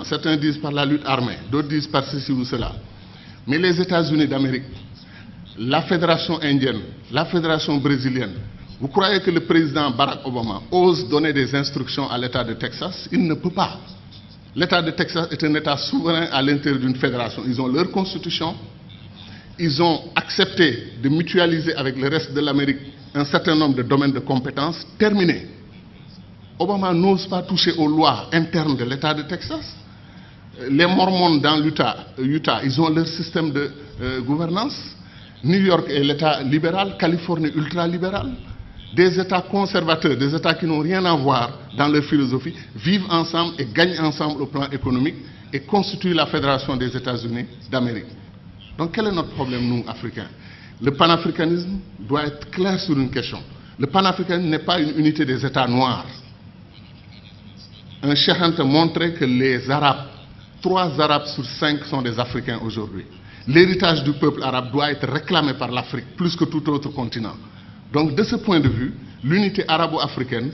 continent. Certains disent par la lutte armée, d'autres disent par ceci ou cela. Mais les États-Unis d'Amérique, la fédération indienne, la fédération brésilienne, vous croyez que le président Barack Obama ose donner des instructions à l'État de Texas? Il ne peut pas. L'État de Texas est un État souverain à l'intérieur d'une fédération. Ils ont leur constitution. Ils ont accepté de mutualiser avec le reste de l'Amérique un certain nombre de domaines de compétences. Terminé. Obama n'ose pas toucher aux lois internes de l'État de Texas. Les Mormons dans l'Utah, ils ont leur système de gouvernance. New York est l'État libéral, Californie ultra-libéral. Des États conservateurs, des États qui n'ont rien à voir dans leur philosophie, vivent ensemble et gagnent ensemble au plan économique et constituent la Fédération des États-Unis d'Amérique. Donc quel est notre problème, nous, Africains? Le panafricanisme doit être clair sur une question. Le panafricanisme n'est pas une unité des États noirs. Un Cheikh Anta montrait que les Arabes, 3 Arabes sur 5 sont des Africains aujourd'hui. L'héritage du peuple arabe doit être réclamé par l'Afrique plus que tout autre continent. Donc de ce point de vue, l'unité arabo-africaine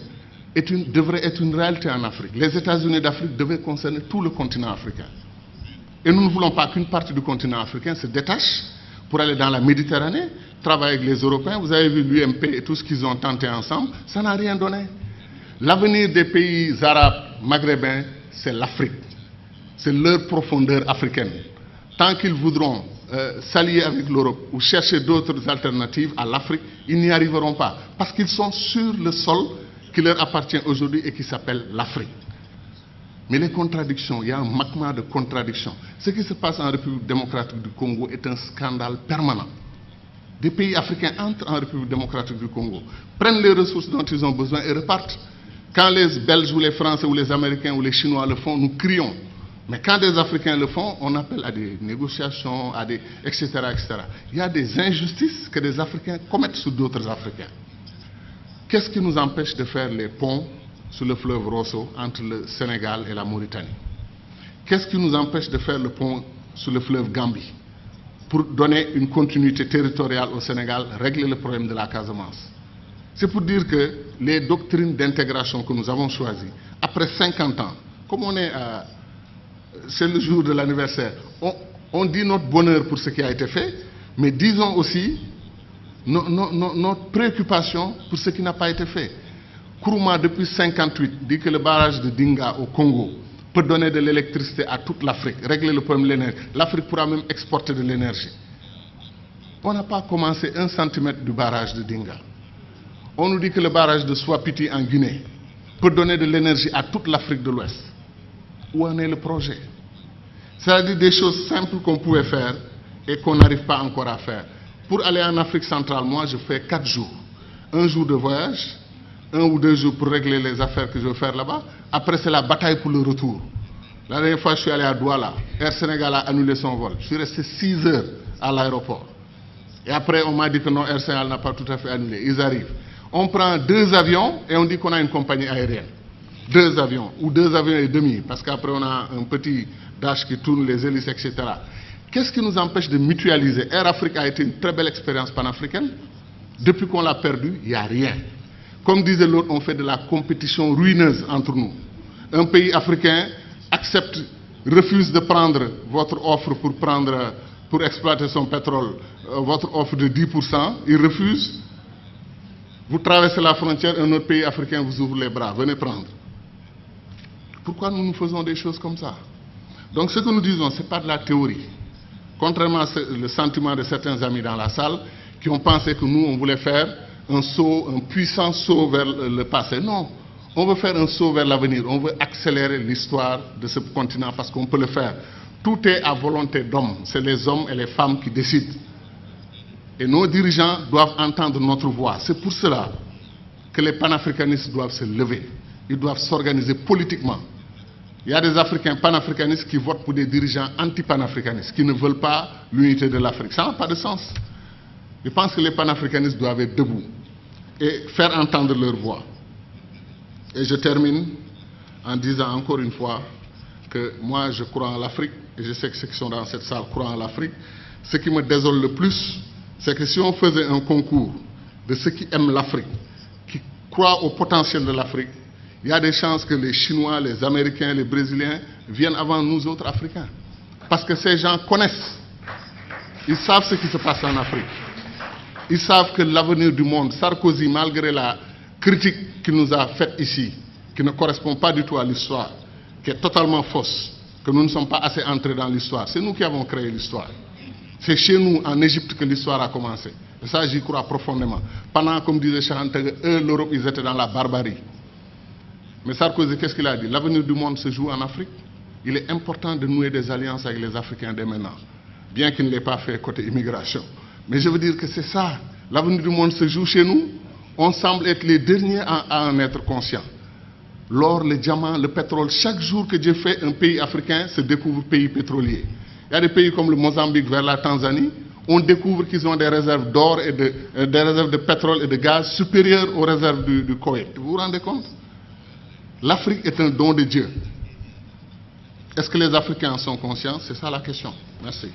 devrait être une réalité en Afrique. Les États-Unis d'Afrique devaient concerner tout le continent africain. Et nous ne voulons pas qu'une partie du continent africain se détache pour aller dans la Méditerranée, travailler avec les Européens. Vous avez vu l'UMP et tout ce qu'ils ont tenté ensemble, ça n'a rien donné. L'avenir des pays arabes, maghrébins, c'est l'Afrique. C'est leur profondeur africaine. Tant qu'ils voudront s'allier avec l'Europe ou chercher d'autres alternatives à l'Afrique, ils n'y arriveront pas. Parce qu'ils sont sur le sol qui leur appartient aujourd'hui et qui s'appelle l'Afrique. Mais les contradictions, il y a un magma de contradictions. Ce qui se passe en République démocratique du Congo est un scandale permanent. Des pays africains entrent en République démocratique du Congo, prennent les ressources dont ils ont besoin et repartent. Quand les Belges ou les Français ou les Américains ou les Chinois le font, nous crions. Mais quand des Africains le font, on appelle à des négociations, etc., etc. Il y a des injustices que des Africains commettent sur d'autres Africains. Qu'est-ce qui nous empêche de faire les ponts sur le fleuve Rosso entre le Sénégal et la Mauritanie? Qu'est-ce qui nous empêche de faire le pont sur le fleuve Gambie pour donner une continuité territoriale au Sénégal, régler le problème de la Casamance? C'est pour dire que les doctrines d'intégration que nous avons choisies, après 50 ans, comme on est c'est le jour de l'anniversaire, on dit notre bonheur pour ce qui a été fait, mais disons aussi notre préoccupation pour ce qui n'a pas été fait. Kourouma, depuis 1958, dit que le barrage de Dinga au Congo peut donner de l'électricité à toute l'Afrique, régler le problème de l'énergie. L'Afrique pourra même exporter de l'énergie. On n'a pas commencé 1 centimètre du barrage de Dinga. On nous dit que le barrage de Swapiti en Guinée peut donner de l'énergie à toute l'Afrique de l'Ouest. Où en est le projet? C'est-à-dire des choses simples qu'on pouvait faire et qu'on n'arrive pas encore à faire. Pour aller en Afrique centrale, moi, je fais 4 jours. 1 jour de voyage, 1 ou 2 jours pour régler les affaires que je veux faire là-bas. Après, c'est la bataille pour le retour. La dernière fois, je suis allé à Douala. Air Sénégal a annulé son vol. Je suis resté 6 heures à l'aéroport. Et après, on m'a dit que non, Air Sénégal n'a pas tout à fait annulé. Ils arrivent. On prend 2 avions et on dit qu'on a une compagnie aérienne. 2 avions, ou 2 avions et demi, parce qu'après on a un petit dash qui tourne, les hélices, etc. Qu'est-ce qui nous empêche de mutualiser? Air Afrique a été une très belle expérience panafricaine. Depuis qu'on l'a perdu, il n'y a rien. Comme disait l'autre, on fait de la compétition ruineuse entre nous. Un pays africain accepte, refuse de prendre votre offre pour exploiter son pétrole, votre offre de 10%, il refuse. Vous traversez la frontière, un autre pays africain vous ouvre les bras, venez prendre. Pourquoi nous faisons des choses comme ça? Donc ce que nous disons, ce n'est pas de la théorie. Contrairement à le sentiment de certains amis dans la salle qui ont pensé que nous, on voulait faire un saut, un puissant saut vers le passé. Non, on veut faire un saut vers l'avenir. On veut accélérer l'histoire de ce continent parce qu'on peut le faire. Tout est à volonté d'hommes. C'est les hommes et les femmes qui décident. Et nos dirigeants doivent entendre notre voix. C'est pour cela que les panafricanistes doivent se lever. Ils doivent s'organiser politiquement. Il y a des Africains panafricanistes qui votent pour des dirigeants anti-panafricanistes, qui ne veulent pas l'unité de l'Afrique. Ça n'a pas de sens. Je pense que les panafricanistes doivent être debout et faire entendre leur voix. Et je termine en disant encore une fois que moi je crois en l'Afrique, et je sais que ceux qui sont dans cette salle croient en l'Afrique. Ce qui me désole le plus, c'est que si on faisait un concours de ceux qui aiment l'Afrique, qui croient au potentiel de l'Afrique, il y a des chances que les Chinois, les Américains, les Brésiliens viennent avant nous autres Africains. Parce que ces gens connaissent. Ils savent ce qui se passe en Afrique. Ils savent que l'avenir du monde, Sarkozy, malgré la critique qu'il nous a faite ici, qui ne correspond pas du tout à l'histoire, qui est totalement fausse, que nous ne sommes pas assez entrés dans l'histoire. C'est nous qui avons créé l'histoire. C'est chez nous, en Égypte, que l'histoire a commencé. Et ça, j'y crois profondément. Pendant, comme disait Charantega, eux, l'Europe, ils étaient dans la barbarie. Mais Sarkozy, qu'est-ce qu'il a dit? L'avenir du monde se joue en Afrique. Il est important de nouer des alliances avec les Africains dès maintenant. Bien qu'il ne l'ait pas fait côté immigration. Mais je veux dire que c'est ça. L'avenir du monde se joue chez nous. On semble être les derniers à en être conscients. L'or, le diamant, le pétrole, chaque jour que Dieu fait, un pays africain se découvre pays pétrolier. Il y a des pays comme le Mozambique vers la Tanzanie, on découvre qu'ils ont des réserves d'or et des réserves de pétrole et de gaz supérieures aux réserves du Koweït. Vous vous rendez compte? L'Afrique est un don de Dieu. Est-ce que les Africains en sont conscients? C'est ça la question. Merci.